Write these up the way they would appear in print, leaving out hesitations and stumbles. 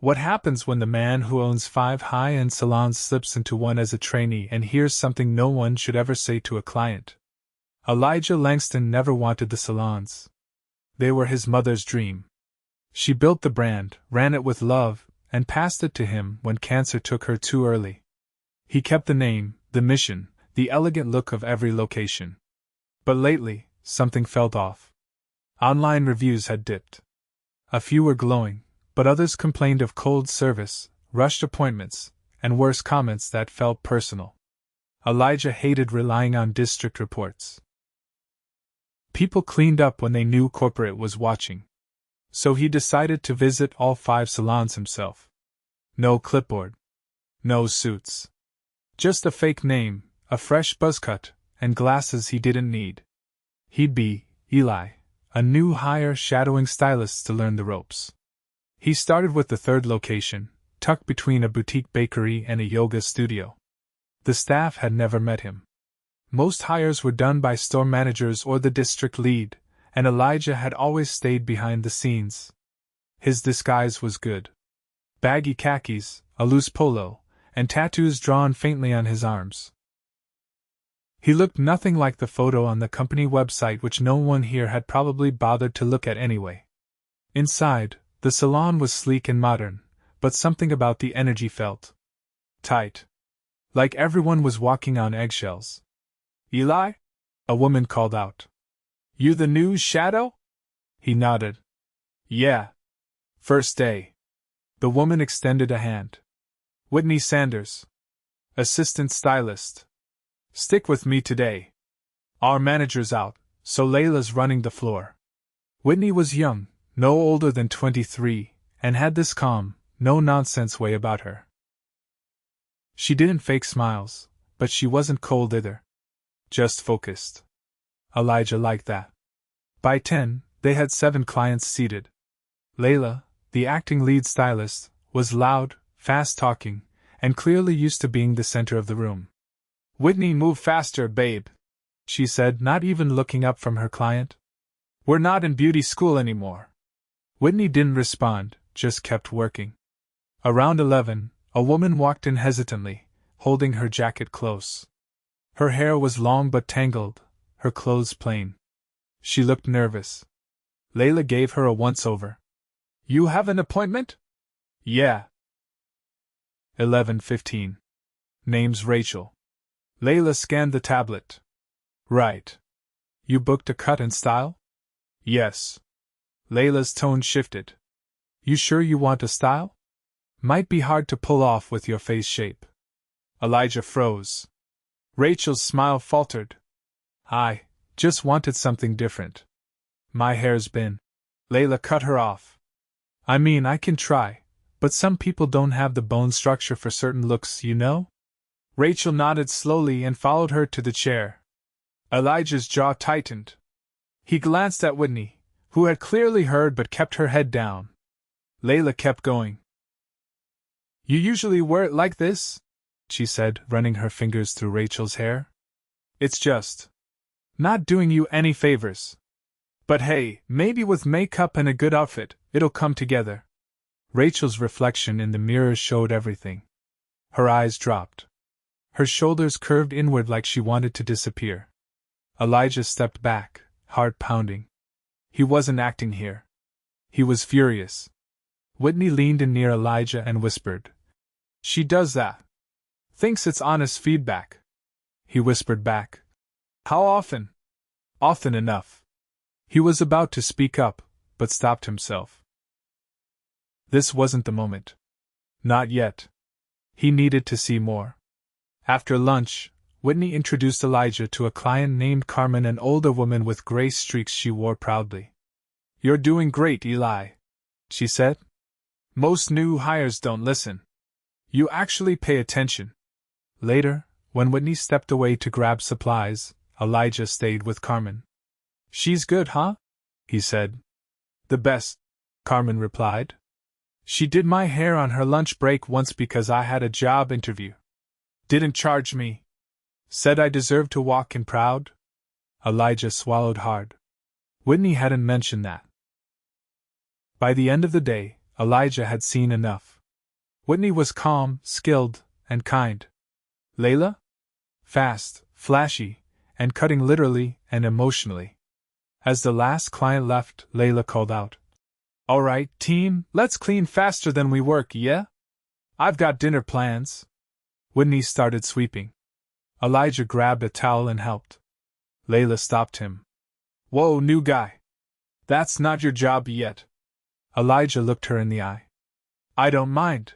What happens when the man who owns 5 high-end salons slips into one as a trainee and hears something no one should ever say to a client? Elijah Langston never wanted the salons. They were his mother's dream. She built the brand, ran it with love, and passed it to him when cancer took her too early. He kept the name, the mission, the elegant look of every location. But lately, something felt off. Online reviews had dipped. A few were glowing, but others complained of cold service, rushed appointments, and worse comments that felt personal. Elijah hated relying on district reports. People cleaned up when they knew corporate was watching. So he decided to visit all 5 salons himself. No clipboard. No suits. Just a fake name, a fresh buzzcut, and glasses he didn't need. He'd be Eli, a new hire shadowing stylists to learn the ropes. He started with the 3rd location, tucked between a boutique bakery and a yoga studio. The staff had never met him. Most hires were done by store managers or the district lead, and Elijah had always stayed behind the scenes. His disguise was good. Baggy khakis, a loose polo, and tattoos drawn faintly on his arms. He looked nothing like the photo on the company website, which no one here had probably bothered to look at anyway. Inside, the salon was sleek and modern, but something about the energy felt tight. Like everyone was walking on eggshells. "Eli?" a woman called out. "You the new shadow?" He nodded. "Yeah. First day." The woman extended a hand. "Whitney Sanders. Assistant stylist. Stick with me today. Our manager's out, so Layla's running the floor." Whitney was young, no older than 23, and had this calm, no-nonsense way about her. She didn't fake smiles, but she wasn't cold either. Just focused. Elijah liked that. By 10, they had 7 clients seated. Layla, the acting lead stylist, was loud, fast-talking, and clearly used to being the center of the room. "Whitney, move faster, babe," she said, not even looking up from her client. "We're not in beauty school anymore." Whitney didn't respond, just kept working. Around 11, a woman walked in hesitantly, holding her jacket close. Her hair was long but tangled, her clothes plain. She looked nervous. Layla gave her a once-over. "You have an appointment?" "Yeah." 11:15. Name's Rachel. Layla scanned the tablet. "Right. You booked a cut and style?" "Yes." Layla's tone shifted. "You sure you want a style? Might be hard to pull off with your face shape." Elijah froze. Rachel's smile faltered. "I just wanted something different. My hair's been..." Layla cut her off. "I mean, I can try, but some people don't have the bone structure for certain looks, you know?" Rachel nodded slowly and followed her to the chair. Elijah's jaw tightened. He glanced at Whitney, who had clearly heard but kept her head down. Layla kept going. "You usually wear it like this?" she said, running her fingers through Rachel's hair. "It's just not doing you any favors. But hey, maybe with makeup and a good outfit, it'll come together." Rachel's reflection in the mirror showed everything. Her eyes dropped. Her shoulders curved inward like she wanted to disappear. Elijah stepped back, heart pounding. He wasn't acting here. He was furious. Whitney leaned in near Elijah and whispered, "She does that. Thinks it's honest feedback." He whispered back, "How often?" "Often enough." He was about to speak up, but stopped himself. This wasn't the moment. Not yet. He needed to see more. After lunch, Whitney introduced Elijah to a client named Carmen, an older woman with gray streaks she wore proudly. "You're doing great, Eli," she said. "Most new hires don't listen. You actually pay attention." Later, when Whitney stepped away to grab supplies, Elijah stayed with Carmen. "She's good, huh?" he said. "The best," Carmen replied. "She did my hair on her lunch break once because I had a job interview. Didn't charge me. Said I deserved to walk in proud." Elijah swallowed hard. Whitney hadn't mentioned that. By the end of the day, Elijah had seen enough. Whitney was calm, skilled, and kind. Layla? Fast, flashy, and cutting literally and emotionally. As the last client left, Layla called out, "All right, team, let's clean faster than we work, yeah? I've got dinner plans." Whitney started sweeping. Elijah grabbed a towel and helped. Layla stopped him. "Whoa, new guy. That's not your job yet." Elijah looked her in the eye. "I don't mind."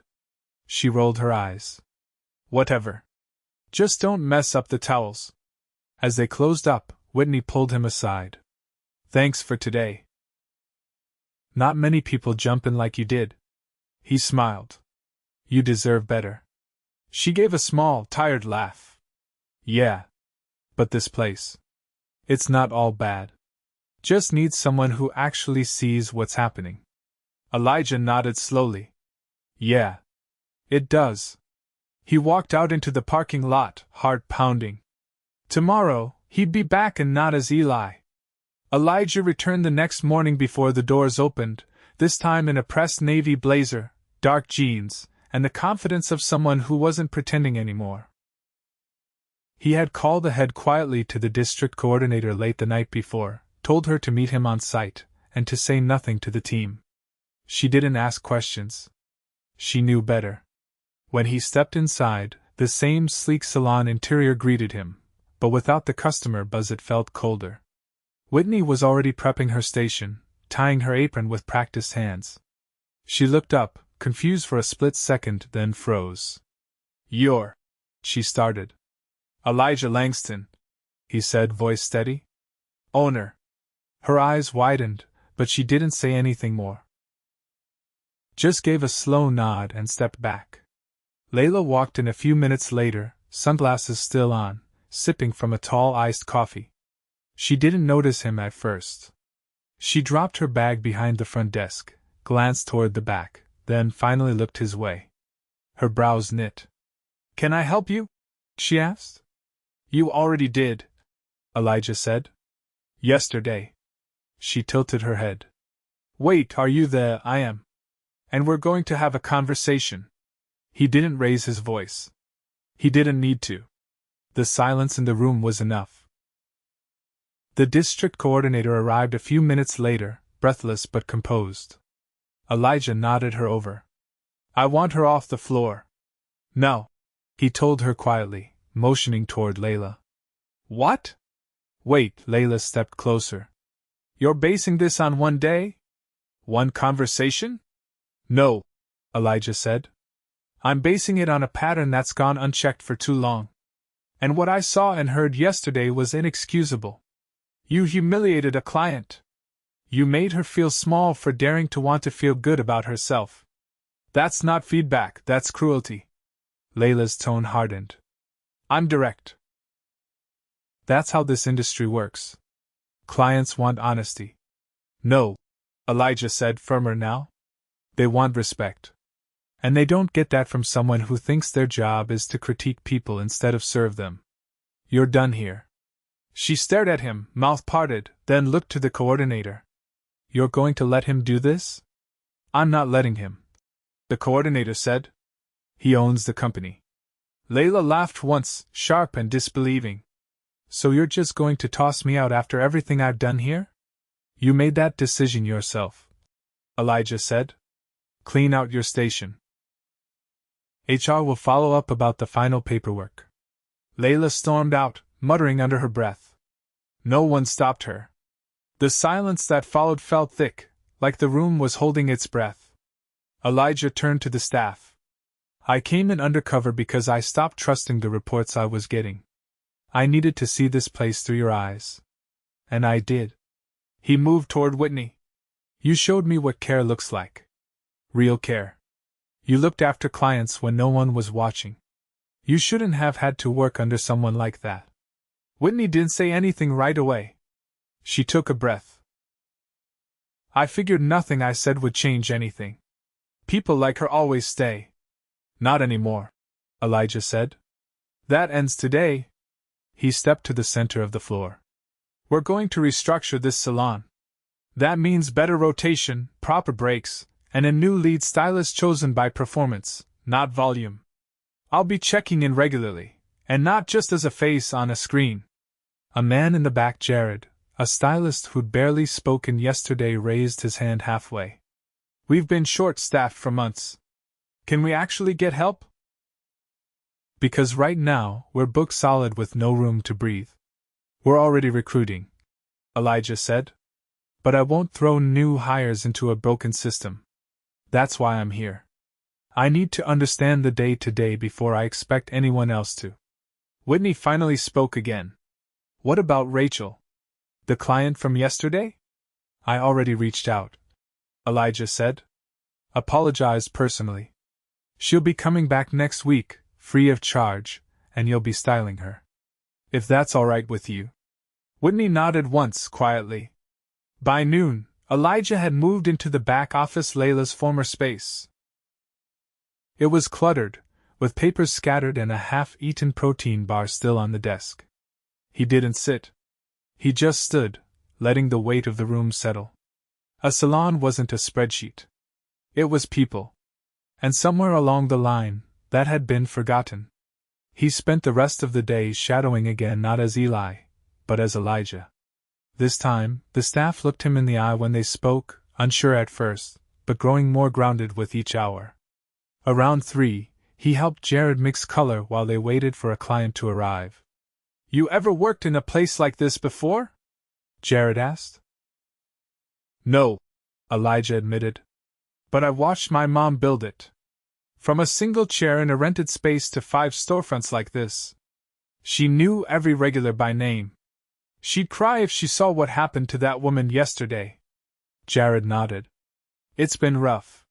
She rolled her eyes. "Whatever. Just don't mess up the towels." As they closed up, Whitney pulled him aside. "Thanks for today. Not many people jump in like you did." He smiled. "You deserve better." She gave a small, tired laugh. "Yeah. But this place. It's not all bad. Just needs someone who actually sees what's happening." Elijah nodded slowly. "Yeah. It does." He walked out into the parking lot, heart pounding. Tomorrow, he'd be back and not as Eli. Elijah returned the next morning before the doors opened, this time in a pressed navy blazer, dark jeans, and the confidence of someone who wasn't pretending anymore. He had called ahead quietly to the district coordinator late the night before, told her to meet him on site, and to say nothing to the team. She didn't ask questions. She knew better. When he stepped inside, the same sleek salon interior greeted him, but without the customer buzz it felt colder. Whitney was already prepping her station, tying her apron with practiced hands. She looked up, confused for a split second, then froze. "You're..." she started. "Elijah Langston," he said, voice steady. "Owner." Her eyes widened, but she didn't say anything more. Just gave a slow nod and stepped back. Layla walked in a few minutes later, sunglasses still on, sipping from a tall iced coffee. She didn't notice him at first. She dropped her bag behind the front desk, glanced toward the back, then finally looked his way. Her brows knit. "Can I help you?" she asked. "You already did," Elijah said. "Yesterday." She tilted her head. "Wait, are you the I am? And we're going to have a conversation." He didn't raise his voice. He didn't need to. The silence in the room was enough. The district coordinator arrived a few minutes later, breathless but composed. Elijah nodded her over. "I want her off the floor." "No," he told her quietly, motioning toward Layla. "What?" "Wait," Layla stepped closer. "You're basing this on one day? One conversation?" "No," Elijah said. "I'm basing it on a pattern that's gone unchecked for too long. And what I saw and heard yesterday was inexcusable. You humiliated a client. You made her feel small for daring to want to feel good about herself. That's not feedback, that's cruelty." Layla's tone hardened. "I'm direct. That's how this industry works. Clients want honesty." "No," Elijah said, firmer now. "They want respect. And they don't get that from someone who thinks their job is to critique people instead of serve them. You're done here." She stared at him, mouth parted, then looked to the coordinator. "You're going to let him do this?" "I'm not letting him," the coordinator said. "He owns the company." Layla laughed once, sharp and disbelieving. "So you're just going to toss me out after everything I've done here?" "You made that decision yourself," Elijah said. "Clean out your station. HR will follow up about the final paperwork." Layla stormed out, muttering under her breath. No one stopped her. The silence that followed felt thick, like the room was holding its breath. Elijah turned to the staff. "I came in undercover because I stopped trusting the reports I was getting. I needed to see this place through your eyes. And I did." He moved toward Whitney. "You showed me what care looks like. Real care. You looked after clients when no one was watching. You shouldn't have had to work under someone like that." Whitney didn't say anything right away. She took a breath. "I figured nothing I said would change anything. People like her always stay." "Not anymore," Elijah said. "That ends today." He stepped to the center of the floor. "We're going to restructure this salon. That means better rotation, proper breaks, and a new lead stylist chosen by performance, not volume. I'll be checking in regularly, and not just as a face on a screen. A man in the back, Jared, a stylist who'd barely spoken yesterday, raised his hand halfway. We've been short-staffed for months. Can we actually get help? Because right now, we're booked solid with no room to breathe. We're already recruiting, Elijah said. But I won't throw new hires into a broken system. That's why I'm here. I need to understand the day-to-day before I expect anyone else to. Whitney finally spoke again. What about Rachel? The client from yesterday? I already reached out, Elijah said. Apologized personally. She'll be coming back next week, free of charge, and you'll be styling her. If that's all right with you. Whitney nodded once, quietly. By noon, Elijah had moved into the back office, Layla's former space. It was cluttered, with papers scattered and a half-eaten protein bar still on the desk. He didn't sit. He just stood, letting the weight of the room settle. A salon wasn't a spreadsheet. It was people. And somewhere along the line, that had been forgotten. He spent the rest of the day shadowing again, not as Eli, but as Elijah. This time, the staff looked him in the eye when they spoke, unsure at first, but growing more grounded with each hour. Around 3, he helped Jared mix color while they waited for a client to arrive. You ever worked in a place like this before? Jared asked. No, Elijah admitted. But I watched my mom build it. From a single chair in a rented space to 5 storefronts like this. She knew every regular by name. She'd cry if she saw what happened to that woman yesterday. Jared nodded. It's been rough.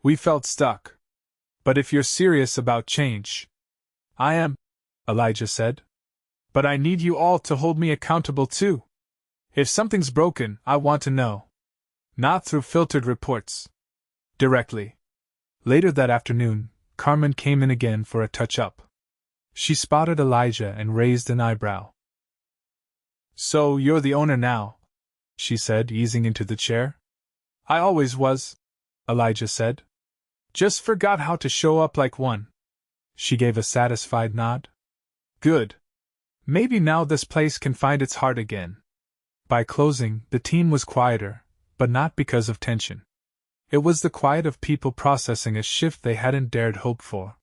We felt stuck. But if you're serious about change. I am, Elijah said. But I need you all to hold me accountable too. If something's broken, I want to know. Not through filtered reports. Directly. Later that afternoon, Carmen came in again for a touch-up. She spotted Elijah and raised an eyebrow. So you're the owner now, she said, easing into the chair. I always was, Elijah said. Just forgot how to show up like one. She gave a satisfied nod. Good. Maybe now this place can find its heart again. By closing, the team was quieter, but not because of tension. It was the quiet of people processing a shift they hadn't dared hope for.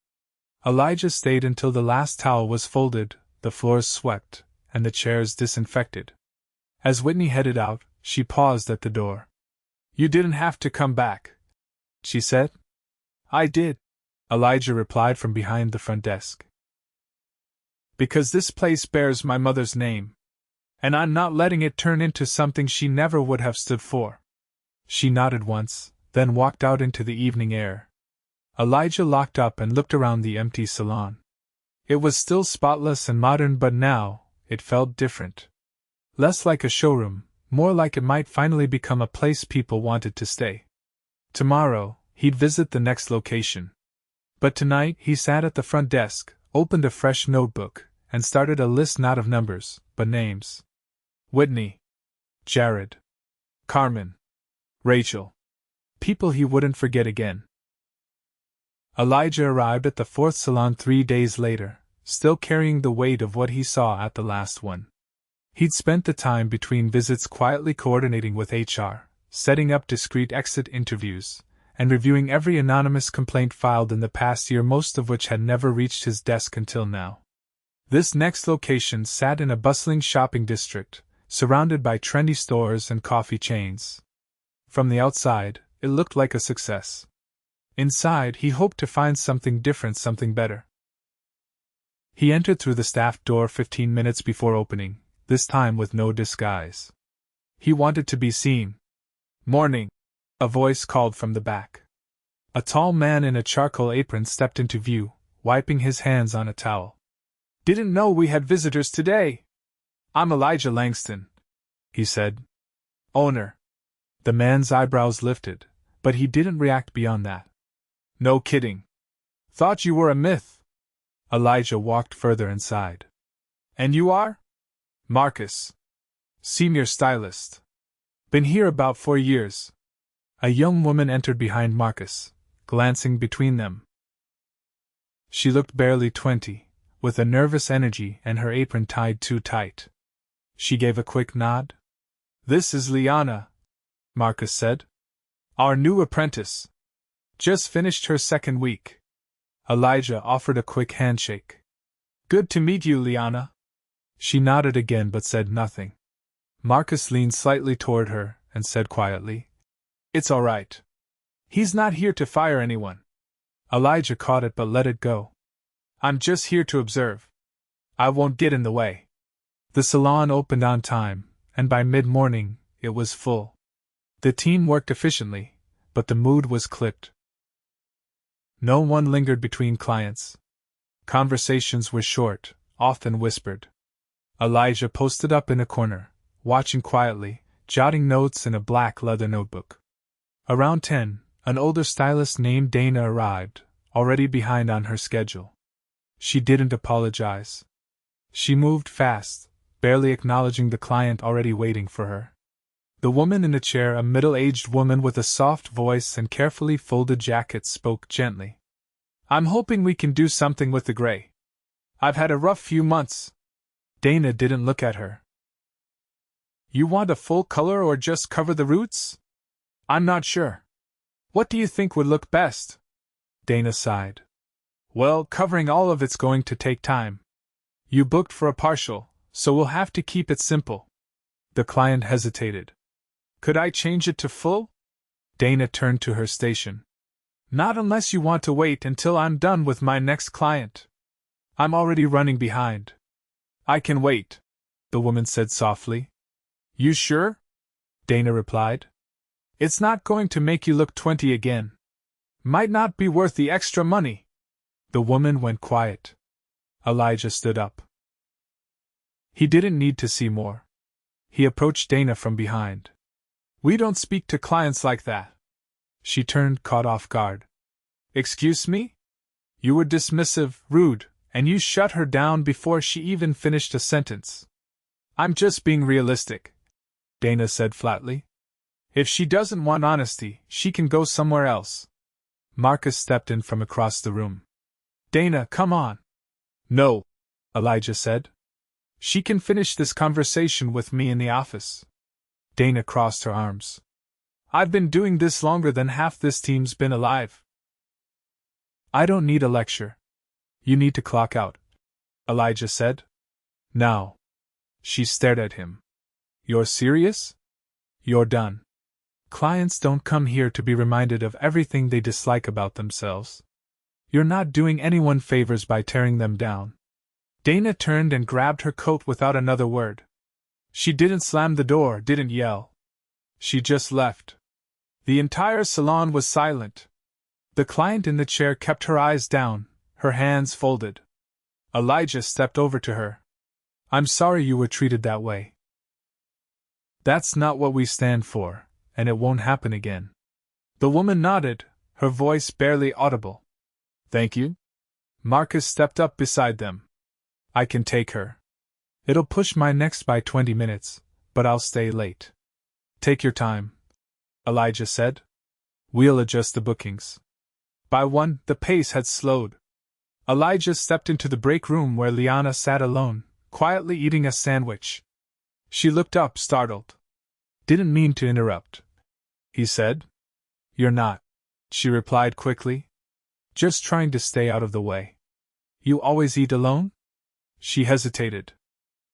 Elijah stayed until the last towel was folded, the floors swept, and the chairs disinfected. As Whitney headed out, she paused at the door. You didn't have to come back, she said. I did, Elijah replied from behind the front desk. Because this place bears my mother's name. And I'm not letting it turn into something she never would have stood for. She nodded once, then walked out into the evening air. Elijah locked up and looked around the empty salon. It was still spotless and modern, but now, it felt different. Less like a showroom, more like it might finally become a place people wanted to stay. Tomorrow, he'd visit the next location. But tonight, he sat at the front desk, opened a fresh notebook, and started a list not of numbers, but names. Whitney. Jared. Carmen. Rachel. People he wouldn't forget again. Elijah arrived at the 4th salon 3 days later, still carrying the weight of what he saw at the last one. He'd spent the time between visits quietly coordinating with HR, setting up discreet exit interviews, and reviewing every anonymous complaint filed in the past year, most of which had never reached his desk until now. This next location sat in a bustling shopping district, surrounded by trendy stores and coffee chains. From the outside, it looked like a success. Inside, he hoped to find something different, something better. He entered through the staff door 15 minutes before opening, this time with no disguise. He wanted to be seen. Morning, a voice called from the back. A tall man in a charcoal apron stepped into view, wiping his hands on a towel. Didn't know we had visitors today. I'm Elijah Langston, he said. Owner. The man's eyebrows lifted, but he didn't react beyond that. No kidding. Thought you were a myth. Elijah walked further inside. And you are? Marcus. Senior stylist. Been here about 4 years. A young woman entered behind Marcus, glancing between them. She looked barely 20, with a nervous energy and her apron tied too tight. She gave a quick nod. "This is Liana," Marcus said. "Our new apprentice. Just finished her second week." Elijah offered a quick handshake. "Good to meet you, Liana." She nodded again but said nothing. Marcus leaned slightly toward her and said quietly, "It's all right. He's not here to fire anyone." Elijah caught it but let it go. "I'm just here to observe. I won't get in the way." The salon opened on time, and by mid-morning, it was full. The team worked efficiently, but the mood was clipped. No one lingered between clients. Conversations were short, often whispered. Elijah posted up in a corner, watching quietly, jotting notes in a black leather notebook. Around 10, an older stylist named Dana arrived, already behind on her schedule. She didn't apologize. She moved fast, barely acknowledging the client already waiting for her. The woman in the chair, a middle-aged woman with a soft voice and carefully folded jacket, spoke gently. "I'm hoping we can do something with the gray. I've had a rough few months." Dana didn't look at her. "You want a full color or just cover the roots?" "I'm not sure. What do you think would look best?" Dana sighed. "Well, covering all of it's going to take time. You booked for a partial, so we'll have to keep it simple." The client hesitated. "Could I change it to full?" Dana turned to her station. "Not unless you want to wait until I'm done with my next client. I'm already running behind." "I can wait," the woman said softly. "You sure?" Dana replied. "It's not going to make you look 20 again. Might not be worth the extra money." The woman went quiet. Elijah stood up. He didn't need to see more. He approached Dana from behind. "We don't speak to clients like that." She turned, caught off guard. "Excuse me?" "You were dismissive, rude, and you shut her down before she even finished a sentence." "I'm just being realistic," Dana said flatly. "If she doesn't want honesty, she can go somewhere else." Marcus stepped in from across the room. "Dana, come on." "No," Elijah said. "She can finish this conversation with me in the office." Dana crossed her arms. "I've been doing this longer than half this team's been alive." "I don't need a lecture. You need to clock out," Elijah said. "Now." She stared at him. "You're serious?" "You're done. Clients don't come here to be reminded of everything they dislike about themselves. You're not doing anyone favors by tearing them down." Dana turned and grabbed her coat without another word. She didn't slam the door, didn't yell. She just left. The entire salon was silent. The client in the chair kept her eyes down, her hands folded. Elijah stepped over to her. "I'm sorry you were treated that way. That's not what we stand for, and it won't happen again." The woman nodded, her voice barely audible. "Thank you." Marcus stepped up beside them. "I can take her. It'll push my next by 20 minutes, but I'll stay late." "Take your time," Elijah said. "We'll adjust the bookings." By 1, the pace had slowed. Elijah stepped into the break room where Liana sat alone, quietly eating a sandwich. She looked up, startled. "Didn't mean to interrupt," he said. "You're not," she replied quickly. "Just trying to stay out of the way." "You always eat alone?" She hesitated.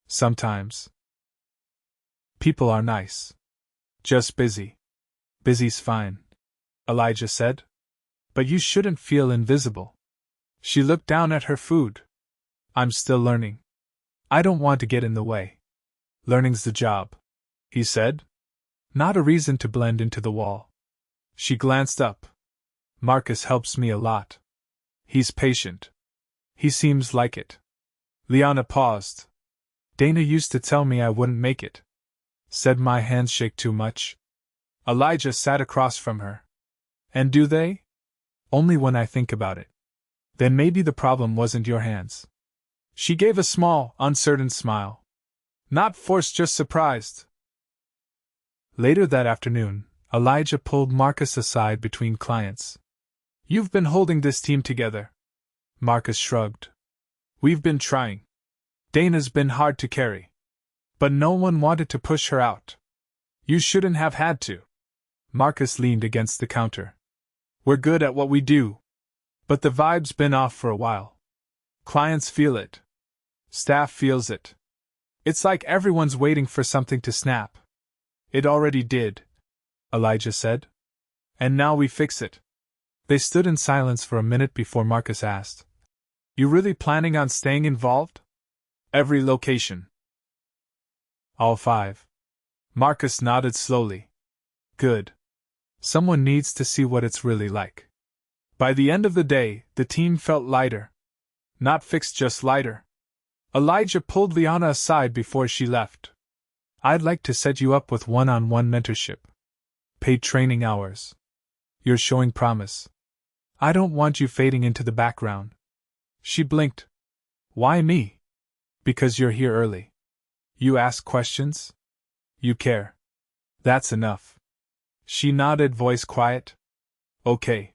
"Sometimes. People are nice. Just busy." "Busy's fine," Elijah said. "But you shouldn't feel invisible." She looked down at her food. "I'm still learning. I don't want to get in the way." "Learning's the job," he said. "Not a reason to blend into the wall." She glanced up. "Marcus helps me a lot. He's patient. He seems like it." Liana paused. "Dana used to tell me I wouldn't make it. Said my hands shake too much." Elijah sat across from her. "And do they?" "Only when I think about it." "Then maybe the problem wasn't your hands." She gave a small, uncertain smile. "Not forced, just surprised." Later that afternoon, Elijah pulled Marcus aside between clients. "You've been holding this team together. Marcus shrugged. We've been trying. Dana's been hard to carry. But no one wanted to push her out. You shouldn't have had to. Marcus leaned against the counter. We're good at what we do. But the vibe's been off for a while. Clients feel it. Staff feels it. It's like everyone's waiting for something to snap. It already did, Elijah said. And now we fix it. They stood in silence for a minute before Marcus asked, You really planning on staying involved? Every location. All 5. Marcus nodded slowly. Good. Someone needs to see what it's really like. By the end of the day, the team felt lighter. Not fixed, just lighter. Elijah pulled Liana aside before she left. I'd like to set you up with one-on-one mentorship. Paid training hours. You're showing promise. I don't want you fading into the background. She blinked. Why me? Because you're here early. You ask questions? You care. That's enough. She nodded, voice quiet. Okay.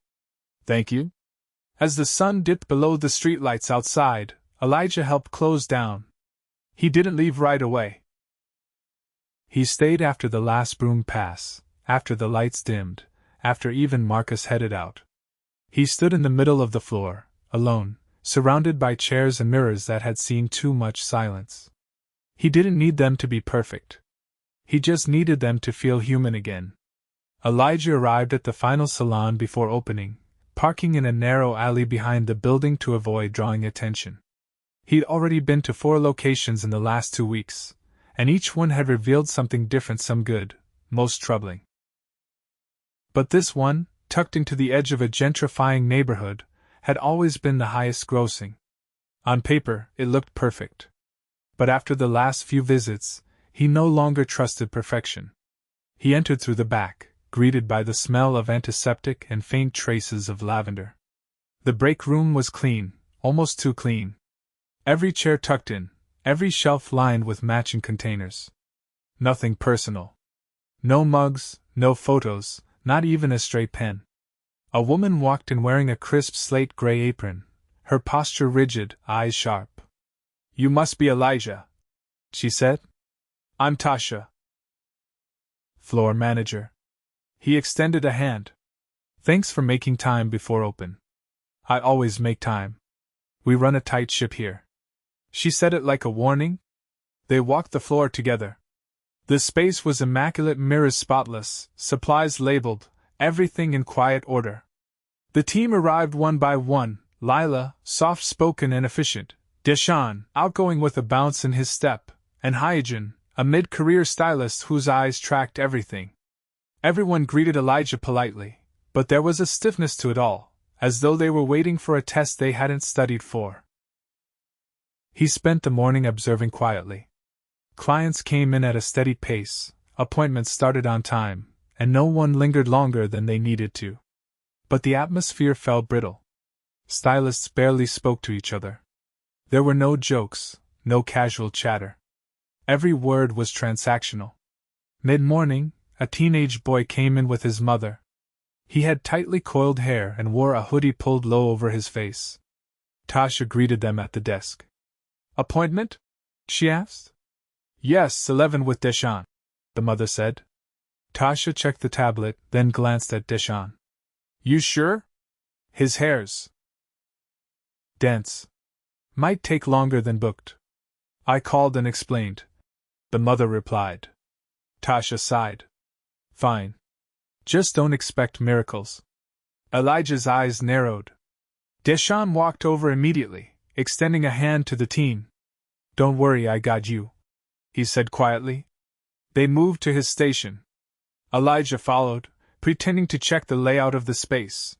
Thank you. As the sun dipped below the streetlights outside, Elijah helped close down. He didn't leave right away. He stayed after the last broom pass, after the lights dimmed, after even Marcus headed out. He stood in the middle of the floor, alone, surrounded by chairs and mirrors that had seen too much silence. He didn't need them to be perfect. He just needed them to feel human again. Elijah arrived at the final salon before opening, parking in a narrow alley behind the building to avoid drawing attention. He'd already been to 4 locations in the last 2 weeks, and each one had revealed something different, some good, most troubling. But this one, tucked into the edge of a gentrifying neighborhood, had always been the highest grossing. On paper, it looked perfect. But after the last few visits, he no longer trusted perfection. He entered through the back, greeted by the smell of antiseptic and faint traces of lavender. The break room was clean, almost too clean. Every chair tucked in, every shelf lined with matching containers. Nothing personal. No mugs, no photos, not even a stray pen. A woman walked in wearing a crisp slate gray apron, her posture rigid, eyes sharp. You must be Elijah, she said. I'm Tasha. Floor manager. He extended a hand. Thanks for making time before open. I always make time. We run a tight ship here. She said it like a warning. They walked the floor together. The space was immaculate, mirrors spotless, supplies labeled, everything in quiet order. The team arrived one by one, Lila, soft-spoken and efficient, Deshaun, outgoing with a bounce in his step, and Hyjin, a mid-career stylist whose eyes tracked everything. Everyone greeted Elijah politely, but there was a stiffness to it all, as though they were waiting for a test they hadn't studied for. He spent the morning observing quietly. Clients came in at a steady pace, appointments started on time, and no one lingered longer than they needed to. But the atmosphere felt brittle. Stylists barely spoke to each other. There were no jokes, no casual chatter. Every word was transactional. Mid-morning, a teenage boy came in with his mother. He had tightly coiled hair and wore a hoodie pulled low over his face. Tasha greeted them at the desk. Appointment? She asked. Yes, 11 with Deshaun, the mother said. Tasha checked the tablet, then glanced at Deshaun. You sure? His hair's dense. Might take longer than booked. I called and explained. The mother replied. Tasha sighed. Fine. Just don't expect miracles. Elijah's eyes narrowed. Deshaun walked over immediately, extending a hand to the team. Don't worry, I got you, he said quietly. They moved to his station. Elijah followed, pretending to check the layout of the space.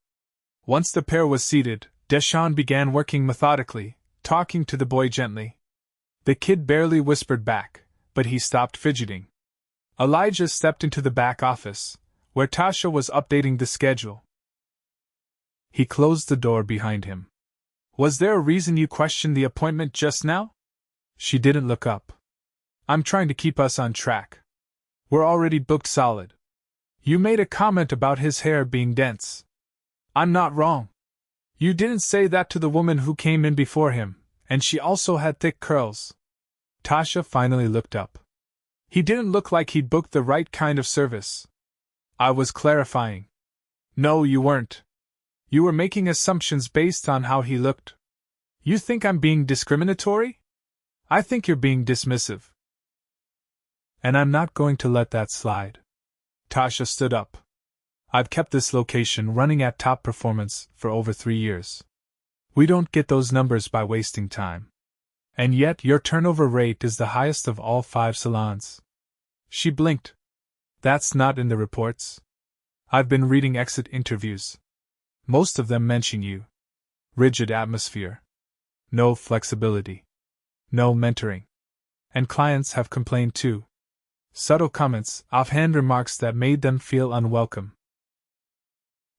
Once the pair was seated, Deshaun began working methodically, talking to the boy gently. The kid barely whispered back, but he stopped fidgeting. Elijah stepped into the back office, where Tasha was updating the schedule. He closed the door behind him. Was there a reason you questioned the appointment just now? She didn't look up. I'm trying to keep us on track. We're already booked solid. You made a comment about his hair being dense. I'm not wrong. You didn't say that to the woman who came in before him, and she also had thick curls. Tasha finally looked up. He didn't look like he'd booked the right kind of service. I was clarifying. No, you weren't. You were making assumptions based on how he looked. You think I'm being discriminatory? I think you're being dismissive. And I'm not going to let that slide. Tasha stood up. I've kept this location running at top performance for over 3 years. We don't get those numbers by wasting time. And yet your turnover rate is the highest of all 5 salons. She blinked. That's not in the reports. I've been reading exit interviews. Most of them mention you. Rigid atmosphere. No flexibility. No mentoring. And clients have complained too. Subtle comments, offhand remarks that made them feel unwelcome.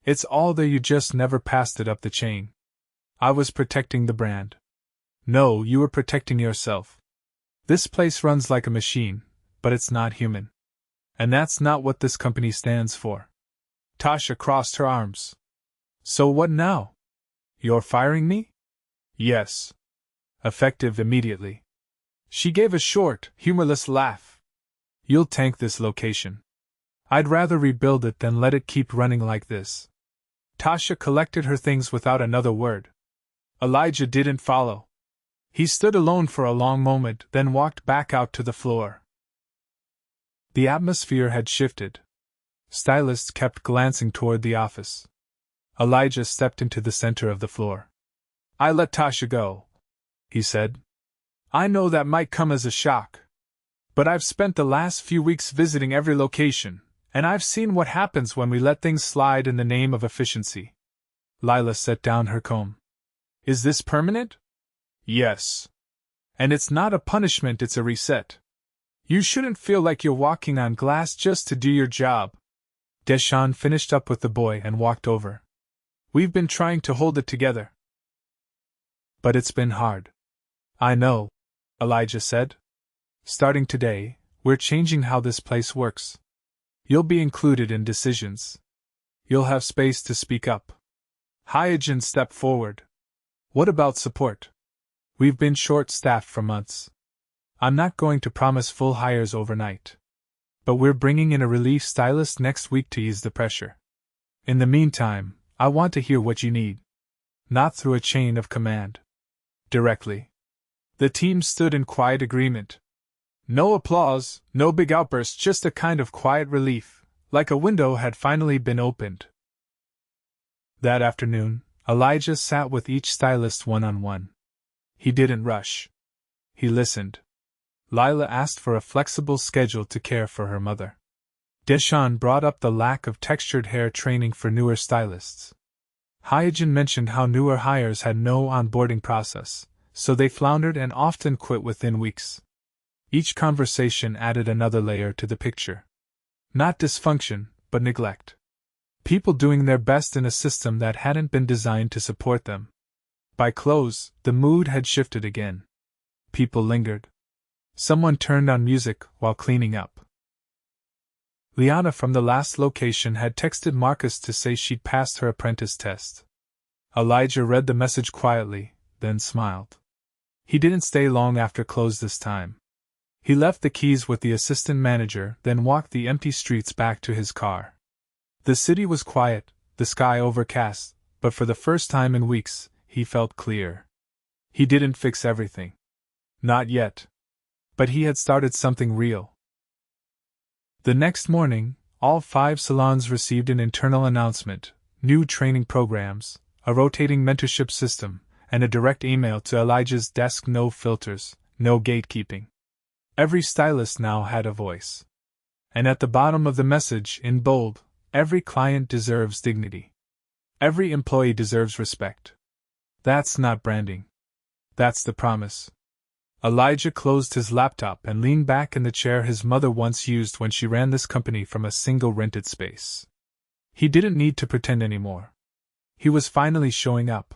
It's all there, you just never passed it up the chain. I was protecting the brand. No, you were protecting yourself. This place runs like a machine, but it's not human. And that's not what this company stands for. Tasha crossed her arms. So what now? You're firing me? Yes. Effective immediately. She gave a short, humorless laugh. You'll tank this location. I'd rather rebuild it than let it keep running like this. Tasha collected her things without another word. Elijah didn't follow. He stood alone for a long moment, then walked back out to the floor. The atmosphere had shifted. Stylist kept glancing toward the office. Elijah stepped into the center of the floor. I let Tasha go, he said. I know that might come as a shock. But I've spent the last few weeks visiting every location, and I've seen what happens when we let things slide in the name of efficiency. Lila set down her comb. Is this permanent? Yes. And it's not a punishment, it's a reset. You shouldn't feel like you're walking on glass just to do your job. Deshawn finished up with the boy and walked over. We've been trying to hold it together. But it's been hard. I know, Elijah said. Starting today, we're changing how this place works. You'll be included in decisions. You'll have space to speak up. Hyojin stepped forward. What about support? We've been short-staffed for months. I'm not going to promise full hires overnight. But we're bringing in a relief stylist next week to ease the pressure. In the meantime, I want to hear what you need. Not through a chain of command. Directly. The team stood in quiet agreement. No applause, no big outbursts, just a kind of quiet relief, like a window had finally been opened. That afternoon, Elijah sat with each stylist one-on-one. He didn't rush. He listened. Lila asked for a flexible schedule to care for her mother. Deshawn brought up the lack of textured hair training for newer stylists. Hyojin mentioned how newer hires had no onboarding process, so they floundered and often quit within weeks. Each conversation added another layer to the picture. Not dysfunction, but neglect. People doing their best in a system that hadn't been designed to support them. By close, the mood had shifted again. People lingered. Someone turned on music while cleaning up. Liana from the last location had texted Marcus to say she'd passed her apprentice test. Elijah read the message quietly, then smiled. He didn't stay long after close this time. He left the keys with the assistant manager, then walked the empty streets back to his car. The city was quiet, the sky overcast, but for the first time in weeks, he felt clear. He didn't fix everything. Not yet. But he had started something real. The next morning, all 5 salons received an internal announcement, new training programs, a rotating mentorship system, and a direct email to Elijah's desk. No filters, no gatekeeping. Every stylist now had a voice. And at the bottom of the message, in bold, every client deserves dignity. Every employee deserves respect. That's not branding. That's the promise. Elijah closed his laptop and leaned back in the chair his mother once used when she ran this company from a single rented space. He didn't need to pretend anymore. He was finally showing up.